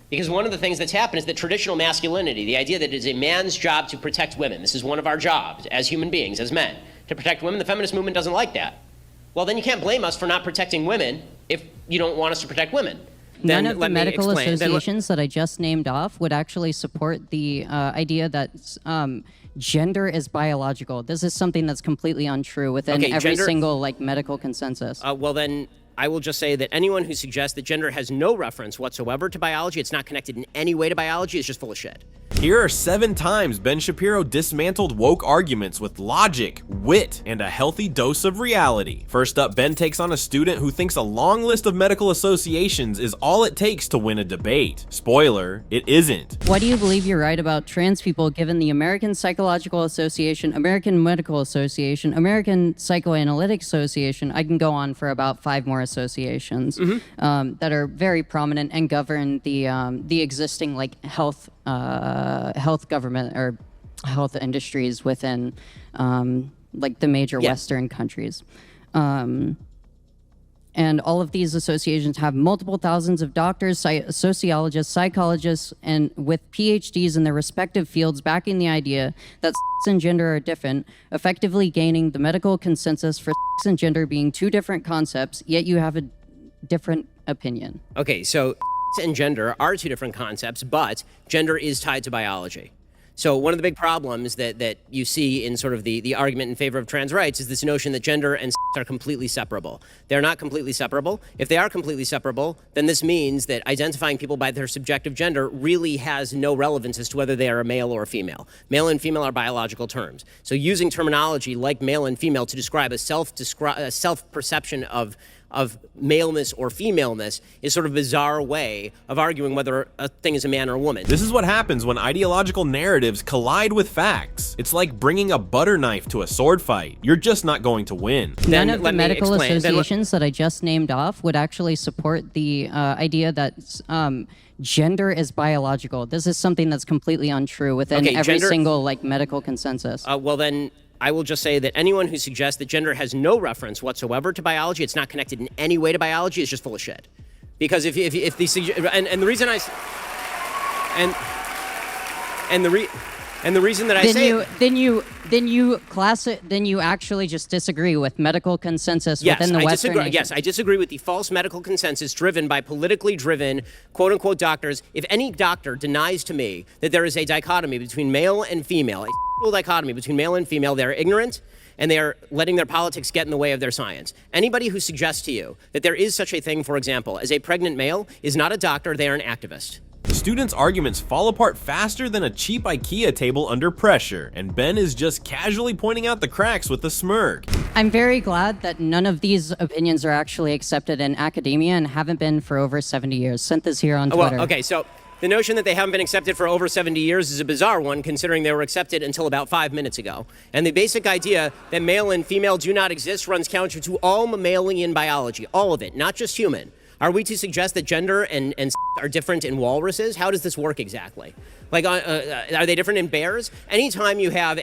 Because one of the things that's happened is that traditional masculinity, the idea that it is a man's job to protect women, this is one of our jobs as human beings, as men, to protect women, the feminist movement doesn't like that. Well, then you can't blame us for not protecting women if you don't want us to protect women. None of the medical associations that I just named off would actually support the idea that gender is biological. This is something that's completely untrue within every single medical consensus. Well, then I will just say that anyone who suggests that gender has no reference whatsoever to biology, it's not connected in any way to biology, is just full of shit. Here are 7 times Ben Shapiro dismantled woke arguments with logic, wit, and a healthy dose of reality. First up, Ben takes on a student who thinks a long list of medical associations is all it takes to win a debate. Spoiler, it isn't. Why do you believe you're right about trans people given the American Psychological Association, American Medical Association, American Psychoanalytic Association? I can go on for about 5 more associations that are very prominent and govern the existing health government or health industries within the major Western countries. And all of these associations have multiple thousands of doctors, sociologists, psychologists, and with PhDs in their respective fields backing the idea that sex and gender are different, effectively gaining the medical consensus for sex and gender being 2 different concepts, yet you have a different opinion. Okay, so sex and gender are 2 different concepts, but gender is tied to biology. So one of the big problems that you see in sort of the argument in favor of trans rights is this notion that gender and sex are completely separable. They're not completely separable. If they are completely separable, then this means that identifying people by their subjective gender really has no relevance as to whether they are a male or a female. Male and female are biological terms. So using terminology like male and female to describe a self-perception of maleness or femaleness is sort of a bizarre way of arguing whether a thing is a man or a woman. This is what happens when ideological narratives collide with facts. It's like bringing a butter knife to a sword fight. You're just not going to win. None of the medical associations that I just named off would actually support the idea that gender is biological. This is something that's completely untrue within every single medical consensus. Well, then I will just say that anyone who suggests that gender has no reference whatsoever to biology, it's not connected in any way to biology, is just full of shit. Because if the reason I and the reason that I say then you actually just disagree with medical consensus within the Western nation. Yes, I disagree with the false medical consensus driven by politically driven quote-unquote doctors. If any doctor denies to me that there is a dichotomy between male and female, a dichotomy between male and female, they're ignorant and they are letting their politics get in the way of their science. Anybody who suggests to you that there is such a thing, for example, as a pregnant male is not a doctor, they are an activist. Students' arguments fall apart faster than a cheap IKEA table under pressure, and Ben is just casually pointing out the cracks with a smirk. I'm very glad that none of these opinions are actually accepted in academia and haven't been for over 70 years. Sent this here on Twitter. Well, okay, so the notion that they haven't been accepted for over 70 years is a bizarre one, considering they were accepted until about 5 minutes ago. And the basic idea that male and female do not exist runs counter to all mammalian biology, all of it, not just human. Are we to suggest that gender and are different in walruses? How does this work exactly? Are they different in bears? Anytime you have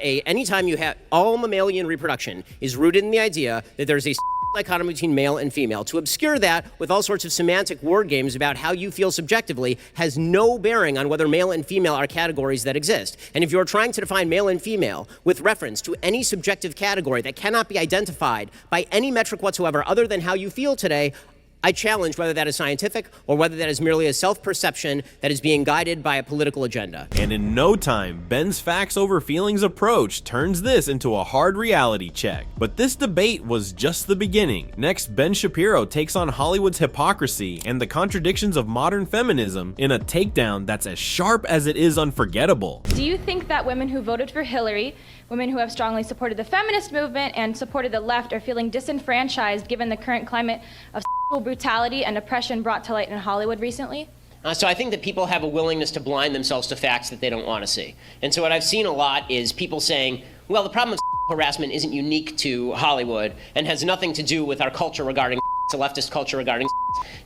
all mammalian reproduction is rooted in the idea that there's a dichotomy between male and female. To obscure that with all sorts of semantic word games about how you feel subjectively has no bearing on whether male and female are categories that exist. And if you're trying to define male and female with reference to any subjective category that cannot be identified by any metric whatsoever other than how you feel today, I challenge whether that is scientific or whether that is merely a self-perception that is being guided by a political agenda. And in no time, Ben's facts over feelings approach turns this into a hard reality check. But this debate was just the beginning. Next, Ben Shapiro takes on Hollywood's hypocrisy and the contradictions of modern feminism in a takedown that's as sharp as it is unforgettable. Do you think that women who voted for Hillary, women who have strongly supported the feminist movement and supported the left, are feeling disenfranchised given the current climate of brutality and oppression brought to light in Hollywood recently? So I think that people have a willingness to blind themselves to facts that they don't want to see. And so what I've seen a lot is people saying, well, the problem of harassment isn't unique to Hollywood and has nothing to do with our culture regarding the leftist culture regarding.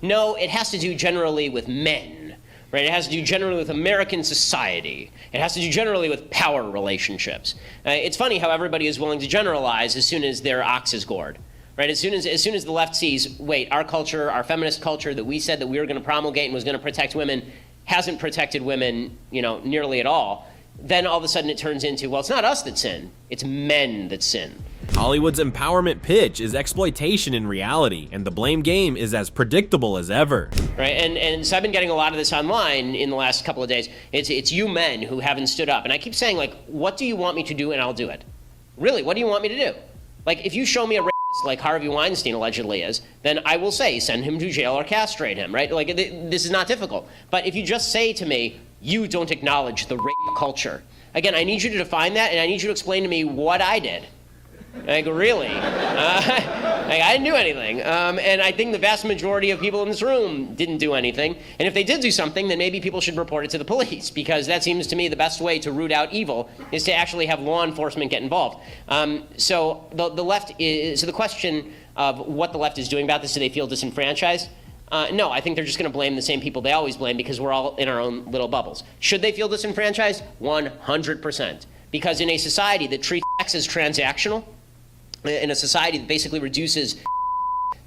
No, it has to do generally with men. Right? It has to do generally with American society. It has to do generally with power relationships. It's funny how everybody is willing to generalize as soon as their ox is gored. Right? As soon as the left sees, wait, our culture, our feminist culture that we said that we were going to promulgate and was going to protect women hasn't protected women, nearly at all, then all of a sudden it turns into, well, it's not us that sin, it's men that sin. Hollywood's empowerment pitch is exploitation in reality, and the blame game is as predictable as ever. Right, and so I've been getting a lot of this online in the last couple of days. It's you men who haven't stood up. And I keep saying, like, what do you want me to do, and I'll do it. Really, what do you want me to do? Like, if you show me a racist like Harvey Weinstein allegedly is, then I will say, send him to jail or castrate him, right? Like, this is not difficult. But if you just say to me, you don't acknowledge the rape culture, again, I need you to define that, and I need you to explain to me what I did. Like, really? I didn't do anything. And I think the vast majority of people in this room didn't do anything. And if they did do something, then maybe people should report it to the police, because that seems to me the best way to root out evil is to actually have law enforcement get involved. So the left is, so the question of what the left is doing about this, do they feel disenfranchised? No, I think they're just going to blame the same people they always blame, because we're all in our own little bubbles. Should they feel disenfranchised? 100%. Because in a society that treats sex as transactional, in a society that basically reduces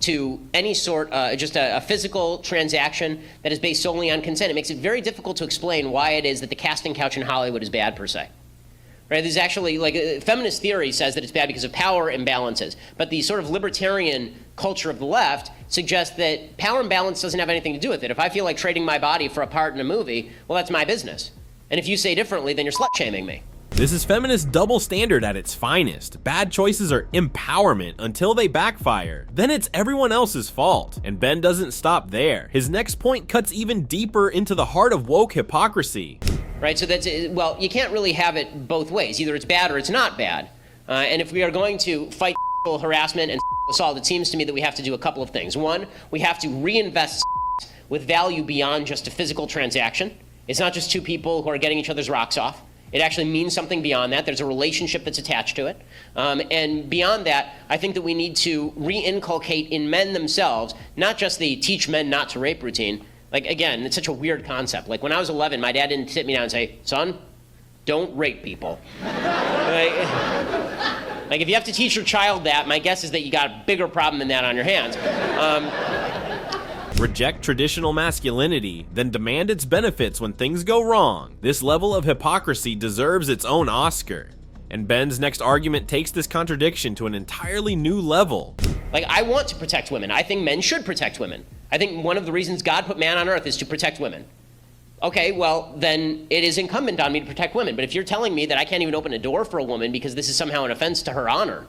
to any sort, just a physical transaction that is based solely on consent, it makes it very difficult to explain why it is that the casting couch in Hollywood is bad per se. Right? There's actually, like, feminist theory says that it's bad because of power imbalances, but the sort of libertarian culture of the left suggests that power imbalance doesn't have anything to do with it. If I feel like trading my body for a part in a movie, well, that's my business. And if you say differently, then you're slut-shaming me. This is feminist double standard at its finest. Bad choices are empowerment until they backfire. Then it's everyone else's fault. And Ben doesn't stop there. His next point cuts even deeper into the heart of woke hypocrisy. Right, so that's, well, you can't really have it both ways. Either it's bad or it's not bad. And if we are going to fight harassment and assault, it seems to me that we have to do a couple of things. One, we have to reinvest with value beyond just a physical transaction. It's not just two people who are getting each other's rocks off. It actually means something beyond that. There's a relationship that's attached to it. And beyond that, I think that we need to re-inculcate in men themselves, not just the teach men not to rape routine. Like, again, it's such a weird concept. Like, when I was 11, my dad didn't sit me down and say, son, don't rape people. Like, if you have to teach your child that, my guess is that you got a bigger problem than that on your hands. Reject traditional masculinity, then demand its benefits when things go wrong. This level of hypocrisy deserves its own Oscar. And Ben's next argument takes this contradiction to an entirely new level. Like, I want to protect women. I think men should protect women. I think one of the reasons God put man on earth is to protect women. Okay, well, then it is incumbent on me to protect women. But if you're telling me that I can't even open a door for a woman because this is somehow an offense to her honor,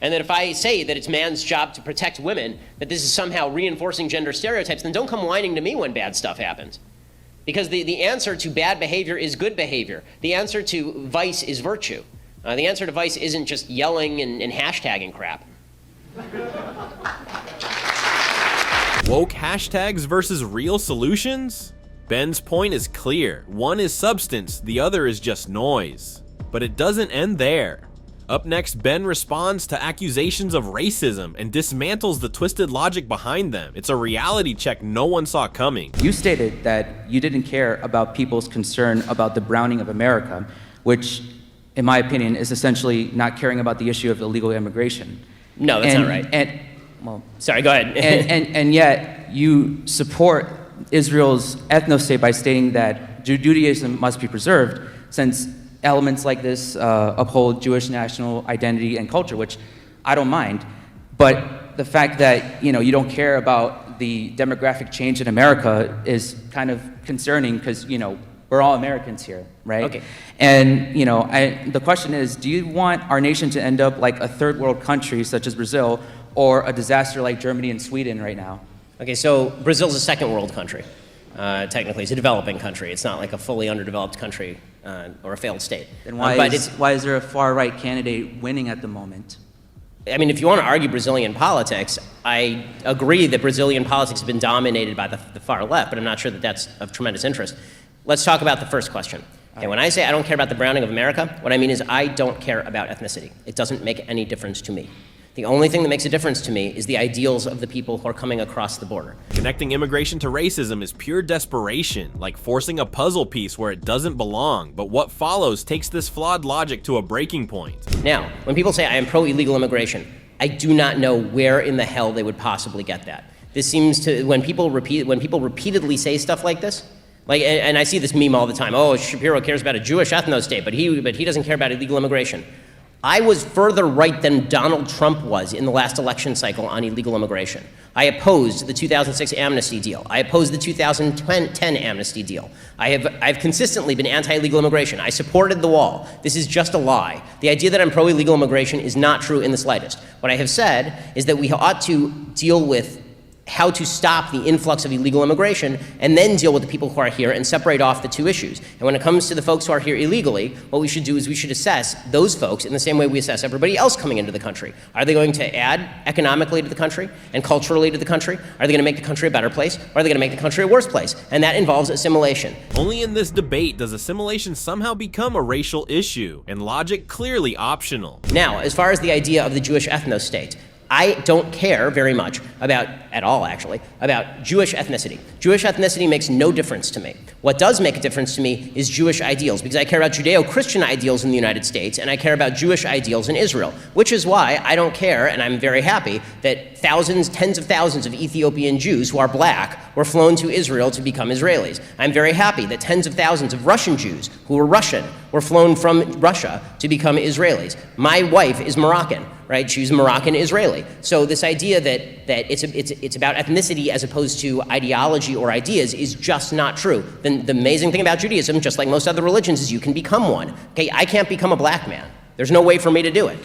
and that if I say that it's man's job to protect women, that this is somehow reinforcing gender stereotypes, then don't come whining to me when bad stuff happens. Because the answer to bad behavior is good behavior. The answer to vice is virtue. The answer to vice isn't just yelling and hashtagging crap. Woke hashtags versus real solutions? Ben's point is clear. One is substance, the other is just noise. But it doesn't end there. Up next, Ben responds to accusations of racism and dismantles the twisted logic behind them. It's a reality check no one saw coming. You stated that you didn't care about people's concern about the browning of America, which, in my opinion, is essentially not caring about the issue of illegal immigration. No, that's not right. Sorry, go ahead. and yet, you support Israel's ethno-state by stating that Judaism must be preserved, since elements like this uphold Jewish national identity and culture, which I don't mind. But the fact that, you don't care about the demographic change in America is kind of concerning, because, we're all Americans here, right? Okay. And, the question is, do you want our nation to end up like a third world country such as Brazil, or a disaster like Germany and Sweden right now? Okay, so Brazil's a second world country. Technically, it's a developing country. It's not like a fully underdeveloped country or a failed state. Then why is there a far-right candidate winning at the moment? I mean, if you want to argue Brazilian politics, I agree that Brazilian politics have been dominated by the far left, but I'm not sure that that's of tremendous interest. Let's talk about the first question. Okay, when I say I don't care about the browning of America, what I mean is I don't care about ethnicity. It doesn't make any difference to me. The only thing that makes a difference to me is the ideals of the people who are coming across the border. Connecting immigration to racism is pure desperation, like forcing a puzzle piece where it doesn't belong, but what follows takes this flawed logic to a breaking point. Now, when people say I am pro-illegal immigration, I do not know where in the hell they would possibly get that. This seems to, when people repeatedly say stuff like this, Like, and I see this meme all the time. Oh, Shapiro cares about a Jewish ethno-state, but he doesn't care about illegal immigration. I was further right than Donald Trump was in the last election cycle on illegal immigration. I opposed the 2006 amnesty deal. I opposed the 2010 amnesty deal. I've consistently been anti-illegal immigration. I supported the wall. This is just a lie. The idea that I'm pro-illegal immigration is not true in the slightest. What I have said is that we ought to deal with how to stop the influx of illegal immigration and then deal with the people who are here and separate off the two issues. And when it comes to the folks who are here illegally, what we should do is we should assess those folks in the same way we assess everybody else coming into the country. Are they going to add economically to the country and culturally to the country? Are they going to make the country a better place? Or are they going to make the country a worse place? And that involves assimilation. Only in this debate does assimilation somehow become a racial issue, and logic clearly optional. Now, as far as the idea of the Jewish ethno-state, I don't care very much at all actually, about Jewish ethnicity. Jewish ethnicity makes no difference to me. What does make a difference to me is Jewish ideals, because I care about Judeo-Christian ideals in the United States, and I care about Jewish ideals in Israel, which is why I don't care, and I'm very happy, that thousands, tens of thousands of Ethiopian Jews who are black were flown to Israel to become Israelis. I'm very happy that tens of thousands of Russian Jews who were Russian were flown from Russia to become Israelis. My wife is Moroccan, right? She's Moroccan Israeli. So this idea that it's about ethnicity as opposed to ideology or ideas is just not true. The amazing thing about Judaism, just like most other religions, is you can become one. Okay, I can't become a black man. There's no way for me to do it,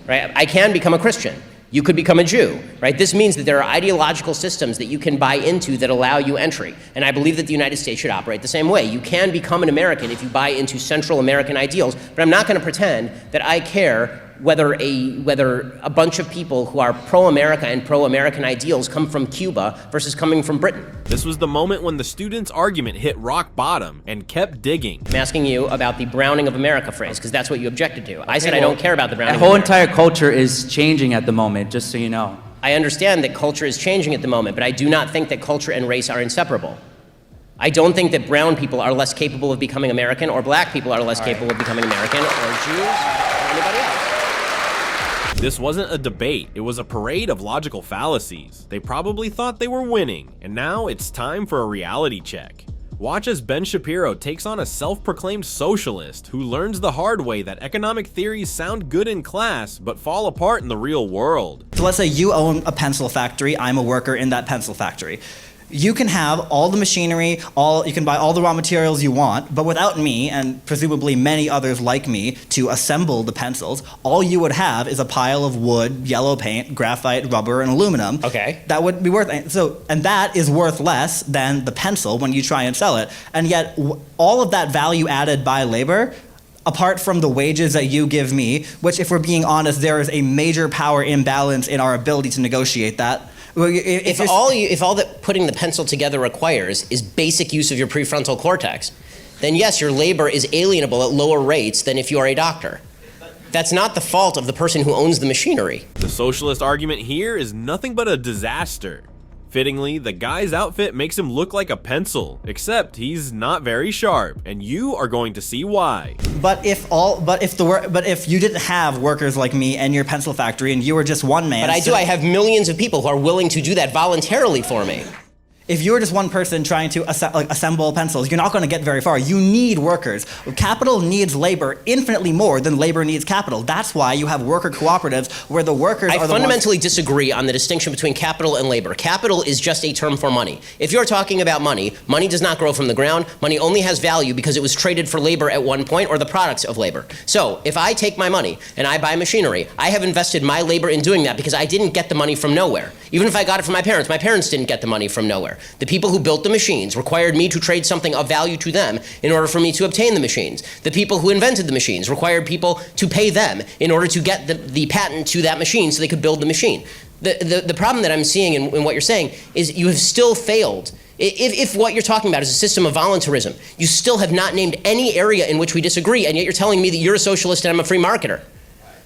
right? I can become a Christian. You could become a Jew, right? This means that there are ideological systems that you can buy into that allow you entry. And I believe that the United States should operate the same way. You can become an American if you buy into Central American ideals, but I'm not going to pretend that I care whether a bunch of people who are pro-America and pro-American ideals come from Cuba versus coming from Britain. This was the moment when the students' argument hit rock bottom and kept digging. I'm asking you about the Browning of America phrase, because that's what you objected to. I said I don't care about the Browning of whole America. entire culture is changing at the moment, just so you know. I understand that culture is changing at the moment, but I do not think that culture and race are inseparable. I don't think that brown people are less capable of becoming American, or black people are less capable of becoming American, or Jews, or anybody else. This wasn't a debate, it was a parade of logical fallacies. They probably thought they were winning, and now it's time for a reality check. Watch as Ben Shapiro takes on a self-proclaimed socialist who learns the hard way that economic theories sound good in class, but fall apart in the real world. So let's say you own a pencil factory, I'm a worker in that pencil factory. You can have all the machinery, you can buy all the raw materials you want, but without me, and presumably many others like me, to assemble the pencils, all you would have is a pile of wood, yellow paint, graphite, rubber, and aluminum. Okay. That would be worth, and that is worth less than the pencil when you try and sell it. And yet, all of that value added by labor, apart from the wages that you give me, which if we're being honest, there is a major power imbalance in our ability to negotiate that. If all that putting the pencil together requires is basic use of your prefrontal cortex, then yes, your labor is alienable at lower rates than if you are a doctor. That's not the fault of the person who owns the machinery. The socialist argument here is nothing but a disaster. Fittingly, the guy's outfit makes him look like a pencil, except he's not very sharp, and you are going to see why. But if you didn't have workers like me and your pencil factory, and you were just one man. But I have millions of people who are willing to do that voluntarily for me. If you're just one person trying to assemble pencils, you're not going to get very far. You need workers. Capital needs labor infinitely more than labor needs capital. That's why you have worker cooperatives where the workers are the ones... I fundamentally disagree on the distinction between capital and labor. Capital is just a term for money. If you're talking about money, money does not grow from the ground. Money only has value because it was traded for labor at one point, or the products of labor. So if I take my money and I buy machinery, I have invested my labor in doing that because I didn't get the money from nowhere. Even if I got it from my parents didn't get the money from nowhere. The people who built the machines required me to trade something of value to them in order for me to obtain the machines. The people who invented the machines required people to pay them in order to get the patent to that machine so they could build the machine. The problem that I'm seeing in what you're saying is you have still failed. If what you're talking about is a system of voluntarism, you still have not named any area in which we disagree, and yet you're telling me that you're a socialist and I'm a free marketer.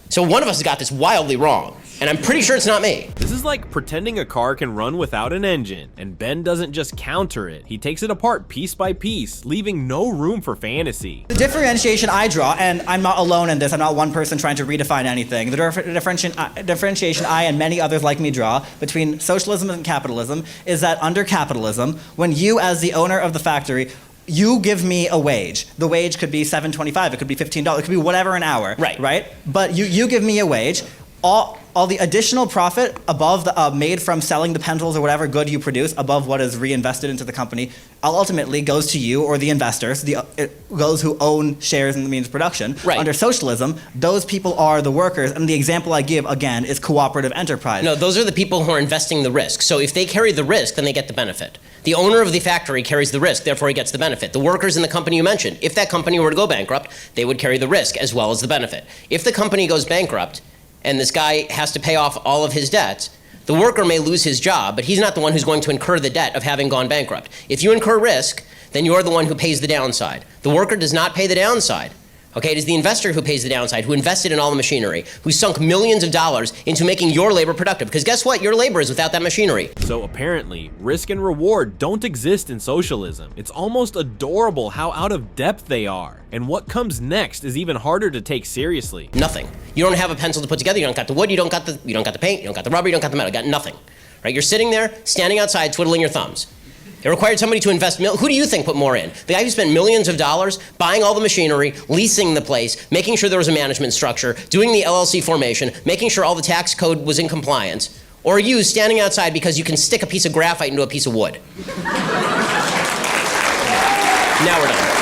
So one of us has got this wildly wrong, and I'm pretty sure it's not me. This is like pretending a car can run without an engine, and Ben doesn't just counter it, he takes it apart piece by piece, leaving no room for fantasy. The differentiation I draw, and I'm not alone in this, I'm not one person trying to redefine anything, the differentiation I and many others like me draw between socialism and capitalism is that under capitalism, when you as the owner of the factory you give me a wage. The wage could be $7.25. It could be $15. It could be whatever an hour. Right. But you give me a wage. All the additional profit above the made from selling the pencils or whatever good you produce above what is reinvested into the company ultimately goes to you or the investors, those who own shares in the means of production. Under socialism, those people are the workers, and the example I give again is cooperative enterprise. No, those are the people who are investing the risk. So if they carry the risk, then they get the benefit. The owner of the factory carries the risk, therefore he gets the benefit. The workers in the company you mentioned, if that company were to go bankrupt, they would carry the risk as well as the benefit. If the company goes bankrupt, and this guy has to pay off all of his debts, the worker may lose his job, but he's not the one who's going to incur the debt of having gone bankrupt. If you incur risk, then you're the one who pays the downside. The worker does not pay the downside. Okay, it is the investor who pays the downside, who invested in all the machinery, who sunk millions of dollars into making your labor productive. Because guess what? Your labor is without that machinery. So apparently, risk and reward don't exist in socialism. It's almost adorable how out of depth they are. And what comes next is even harder to take seriously. Nothing. You don't have a pencil to put together. You don't got the wood. You don't got the paint. You don't got the rubber. You don't got the metal. You got nothing. Right? You're sitting there, standing outside, twiddling your thumbs. It required somebody to invest. Who do you think put more in? The guy who spent millions of dollars buying all the machinery, leasing the place, making sure there was a management structure, doing the LLC formation, making sure all the tax code was in compliance, or you standing outside because you can stick a piece of graphite into a piece of wood? Now we're done.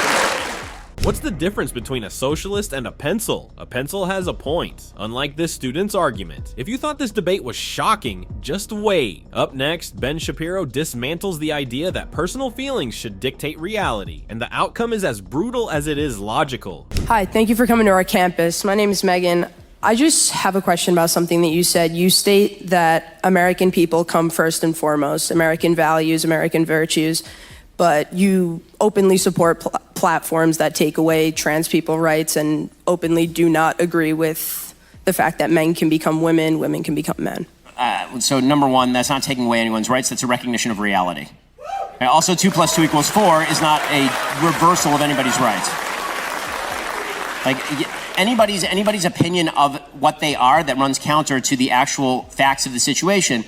What's the difference between a socialist and a pencil? A pencil has a point, unlike this student's argument. If you thought this debate was shocking, just wait. Up next, Ben Shapiro dismantles the idea that personal feelings should dictate reality, and the outcome is as brutal as it is logical. Hi, thank you for coming to our campus. My name is Megan. I just have a question about something that you said. You state that American people come first and foremost, American values, American virtues, but you openly support platforms that take away trans people rights and openly do not agree with the fact that men can become women, women can become men. So number one, that's not taking away anyone's rights, that's a recognition of reality. And also 2 + 2 = 4 is not a reversal of anybody's rights. Like anybody's opinion of what they are that runs counter to the actual facts of the situation,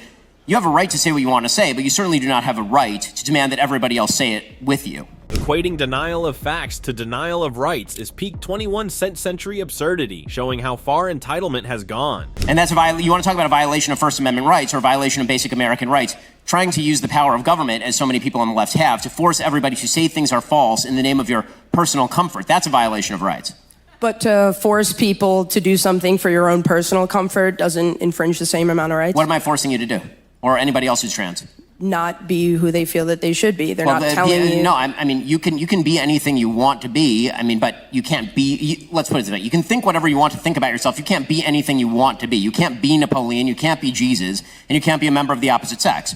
you have a right to say what you want to say, but you certainly do not have a right to demand that everybody else say it with you. Equating denial of facts to denial of rights is peak 21st century absurdity, showing how far entitlement has gone. And that's you want to talk about a violation of First Amendment rights or a violation of basic American rights, trying to use the power of government, as so many people on the left have, to force everybody to say things are false in the name of your personal comfort. That's a violation of rights. But to force people to do something for your own personal comfort doesn't infringe the same amount of rights? What am I forcing you to do? Or anybody else who's trans? Not be who they feel that they should be. They're not telling you. No, I mean, you can be anything you want to be. I mean, but you can't be, let's put it this way. You can think whatever you want to think about yourself. You can't be anything you want to be. You can't be Napoleon, you can't be Jesus, and you can't be a member of the opposite sex.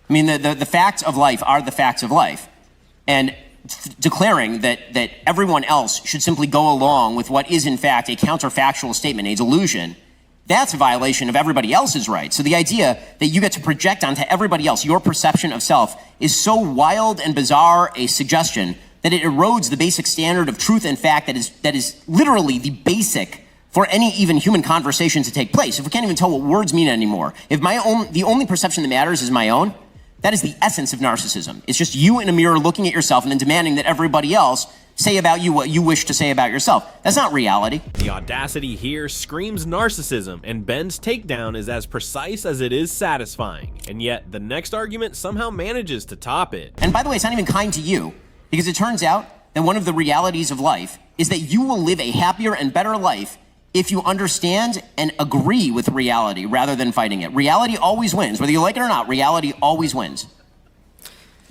I mean, the facts of life are the facts of life. And declaring that everyone else should simply go along with what is in fact a counterfactual statement, a delusion, that's a violation of everybody else's rights. So the idea that you get to project onto everybody else your perception of self is so wild and bizarre a suggestion that it erodes the basic standard of truth and fact that is literally the basic for any even human conversation to take place. If we can't even tell what words mean anymore, if the only perception that matters is my own, that is the essence of narcissism. It's just you in a mirror looking at yourself and then demanding that everybody else say about you what you wish to say about yourself. That's not reality. The audacity here screams narcissism, and Ben's takedown is as precise as it is satisfying. And yet, the next argument somehow manages to top it. And by the way, it's not even kind to you, because it turns out that one of the realities of life is that you will live a happier and better life if you understand and agree with reality rather than fighting it. Reality always wins. Whether you like it or not, reality always wins.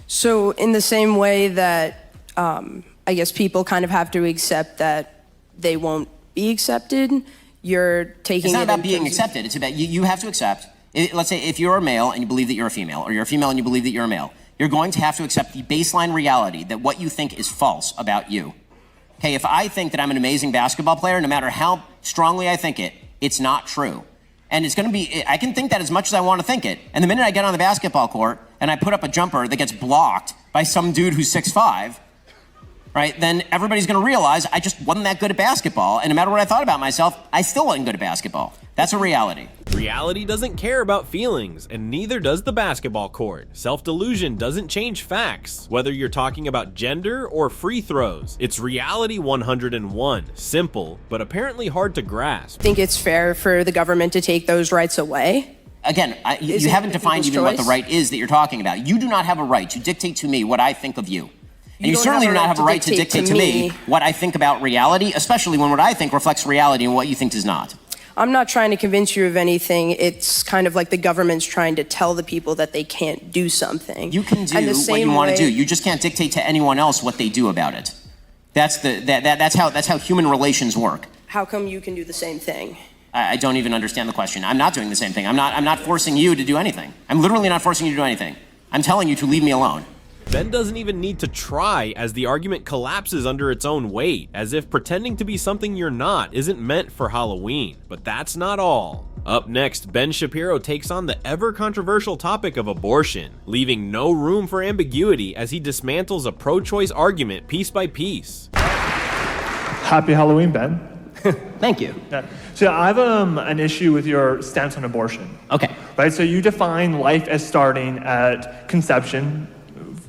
So in the same way that I guess people kind of have to accept that they won't be accepted, you're taking it. It's not about being accepted. It's about you have to accept. Let's say if you're a male and you believe that you're a female, or you're a female and you believe that you're a male, you're going to have to accept the baseline reality that what you think is false about you. Okay, if I think that I'm an amazing basketball player, no matter how strongly I think it, it's not true. And it's going to be, I can think that as much as I want to think it. And the minute I get on the basketball court and I put up a jumper that gets blocked by some dude who's 6'5", right, then everybody's going to realize I just wasn't that good at basketball. And no matter what I thought about myself, I still wasn't good at basketball. That's a reality. Reality doesn't care about feelings, and neither does the basketball court. Self-delusion doesn't change facts, whether you're talking about gender or free throws. It's reality 101. Simple, but apparently hard to grasp. Think it's fair for the government to take those rights away? Again, you haven't defined even what the right is that you're talking about. You do not have a right to dictate to me what I think of you. And you certainly do not have a right to dictate to me what I think about reality, especially when what I think reflects reality and what you think does not. I'm not trying to convince you of anything. It's kind of like the government's trying to tell the people that they can't do something. You can do what you want to do. You just can't dictate to anyone else what they do about it. That's how human relations work. How come you can do the same thing? I don't even understand the question. I'm not doing the same thing. I'm not forcing you to do anything. I'm literally not forcing you to do anything. I'm telling you to leave me alone. Ben doesn't even need to try, as the argument collapses under its own weight, as if pretending to be something you're not isn't meant for Halloween. But that's not all. Up next, Ben Shapiro takes on the ever-controversial topic of abortion, leaving no room for ambiguity as he dismantles a pro-choice argument piece by piece. Happy Halloween, Ben. Thank you. Yeah. So I have an issue with your stance on abortion. Okay. Right, so you define life as starting at conception,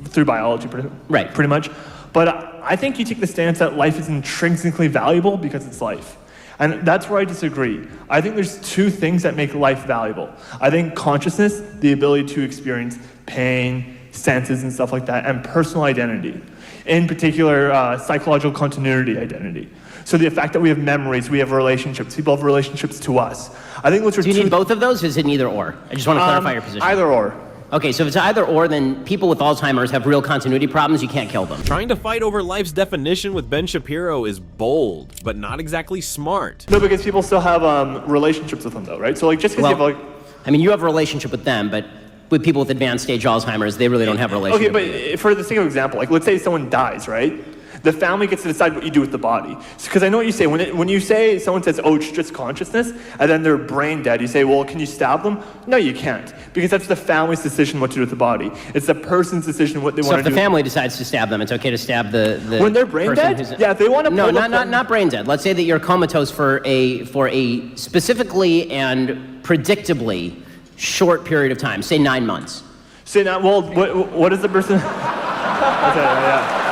through biology, pretty much. But I think you take the stance that life is intrinsically valuable because it's life. And that's where I disagree. I think there's two things that make life valuable. I think consciousness, the ability to experience pain, senses and stuff like that, and personal identity. In particular, psychological continuity identity. So the fact that we have memories, we have relationships, people have relationships to us. I think those are Do you need both of those, or is it neither or? I just want to clarify your position. Either or. Okay, so if it's either or, then people with Alzheimer's have real continuity problems. You can't kill them. Trying to fight over life's definition with Ben Shapiro is bold, but not exactly smart. No, because people still have relationships with them, though, right? So, like, just because you have, I mean, you have a relationship with them, but with people with advanced stage Alzheimer's, they really don't have a relationship. Okay, but for the sake of example, like, let's say someone dies, right? The family gets to decide what you do with the body. Because I know what you say. When you say, someone says, oh, it's just consciousness, and then they're brain dead, you say, well, can you stab them? No, you can't. Because that's the family's decision what to do with the body. It's the person's decision what they want to do. So if the family decides to stab them, it's okay to stab the when they're brain dead? Yeah, if they want to No, not brain dead. Let's say that you're comatose for a specifically and predictably short period of time, say 9 months. Say now, well, what is the person? Yeah.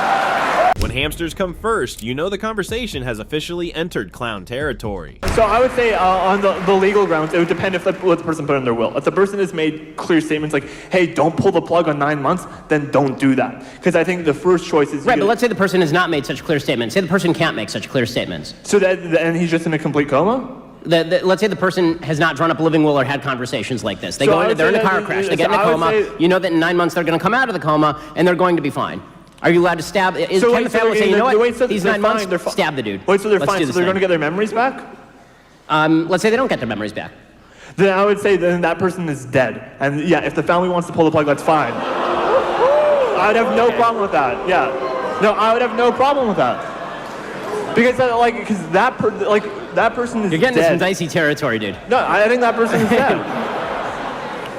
When hamsters come first, you know the conversation has officially entered clown territory. So I would say on the legal grounds, it would depend if what the person put in their will. If the person has made clear statements like, hey, don't pull the plug on 9 months, then don't do that. Because I think the first choice is... Right, but let's say the person has not made such clear statements. Say the person can't make such clear statements. So and he's just in a complete coma? Let's say the person has not drawn up a living will or had conversations like this. They're in a car crash, they get in a coma, you know that in 9 months they're going to come out of the coma and they're going to be fine. Are you allowed to stab? Can the family say, you know what, these 9 months, stab the dude. Wait, so they're fine, so they're going to get their memories back? Let's say they don't get their memories back. Then I would say then that person is dead. And yeah, if the family wants to pull the plug, that's fine. I would have no problem with that, yeah. No, I would have no problem with that. Because that person is dead. You're getting into some dicey territory, dude. No, I think that person is dead.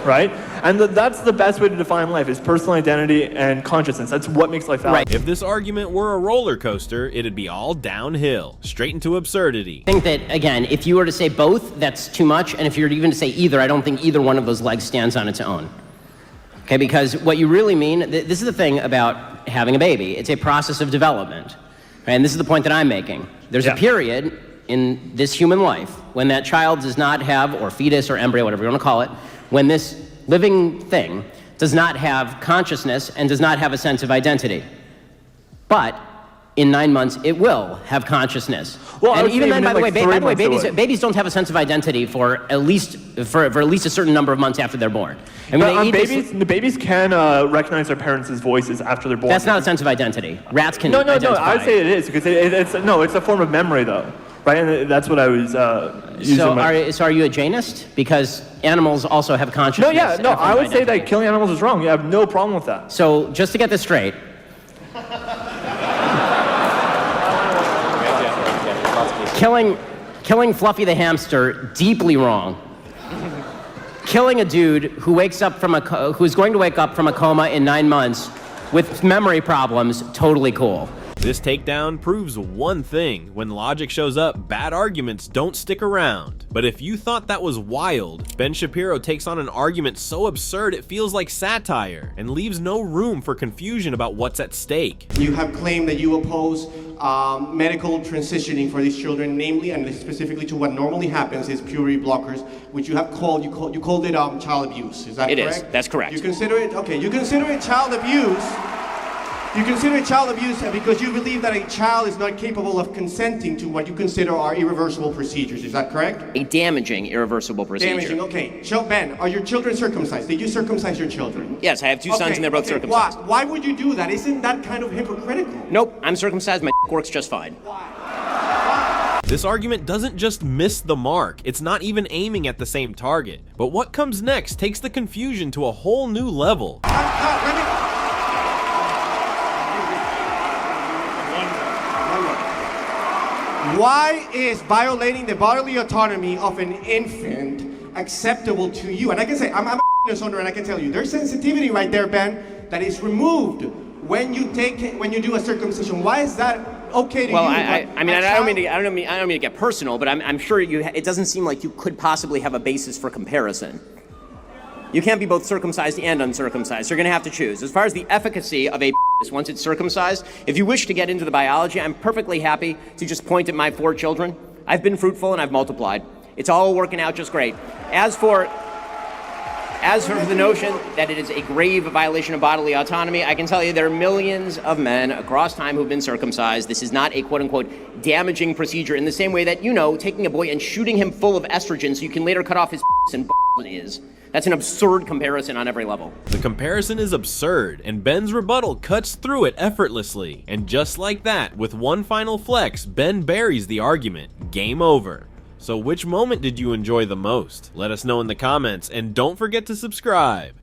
Right? And that's the best way to define life, is personal identity and consciousness. That's what makes life valuable. Right. If this argument were a roller coaster, it'd be all downhill, straight into absurdity. I think that, again, if you were to say both, that's too much. And if you were even to say either, I don't think either one of those legs stands on its own. Okay, because what you really mean, this is the thing about having a baby. It's a process of development. Right? And this is the point that I'm making. There's a period in this human life when that child does not have, or fetus or embryo, whatever you want to call it, when this living thing does not have consciousness and does not have a sense of identity. But in 9 months, it will have consciousness. Well, and even then, by the way, babies don't have a sense of identity for at least a certain number of months after they're born. I mean, the babies can recognize their parents' voices after th're born. That's not a sense of identity. Rats can identify. No, I'd say it is, because it's a form of memory, though. Right, and that's what I was using. So are you a Jainist? Because animals also have consciousness. I would say that killing animals is wrong. You have no problem with that. So just to get this straight, killing Fluffy the hamster, deeply wrong. Killing a dude who's going to wake up from a coma in 9 months with memory problems, totally cool. This takedown proves one thing: when logic shows up, bad arguments don't stick around. But if you thought that was wild, Ben Shapiro takes on an argument so absurd it feels like satire, and leaves no room for confusion about what's at stake. You have claimed that you oppose medical transitioning for these children, namely and specifically to what normally happens is puberty blockers, which you have called you called it child abuse. Is that correct? It is. That's correct. You consider it okay. You consider it child abuse. You consider it child abuse because you believe that a child is not capable of consenting to what you consider are irreversible procedures. Is that correct? A damaging, irreversible procedure. Damaging. Okay. Ben, are your children circumcised? Did you circumcise your children? Yes, I have two sons and they're both circumcised. Why would you do that? Isn't that kind of hypocritical? Nope, I'm circumcised. My works just fine. This argument doesn't just miss the mark, it's not even aiming at the same target. But what comes next takes the confusion to a whole new level. Why is violating the bodily autonomy of an infant acceptable to you? And I can say, I'm a owner, and I can tell you, there's sensitivity right there, Ben, that is removed when you do a circumcision. Why is that okay to you? Well, I don't mean to get personal, but I'm sure it doesn't seem like you could possibly have a basis for comparison. You can't be both circumcised and uncircumcised. You're going to have to choose. As far as the efficacy of a once it's circumcised, if you wish to get into the biology, I'm perfectly happy to just point at my 4 children. I've been fruitful and I've multiplied. It's all working out just great. As for the notion that it is a grave violation of bodily autonomy, I can tell you there are millions of men across time who've been circumcised. This is not a quote-unquote damaging procedure in the same way that, taking a boy and shooting him full of estrogen so you can later cut off his and is. That's an absurd comparison on every level. The comparison is absurd, and Ben's rebuttal cuts through it effortlessly. And just like that, with one final flex, Ben buries the argument. Game over. So which moment did you enjoy the most? Let us know in the comments, and don't forget to subscribe.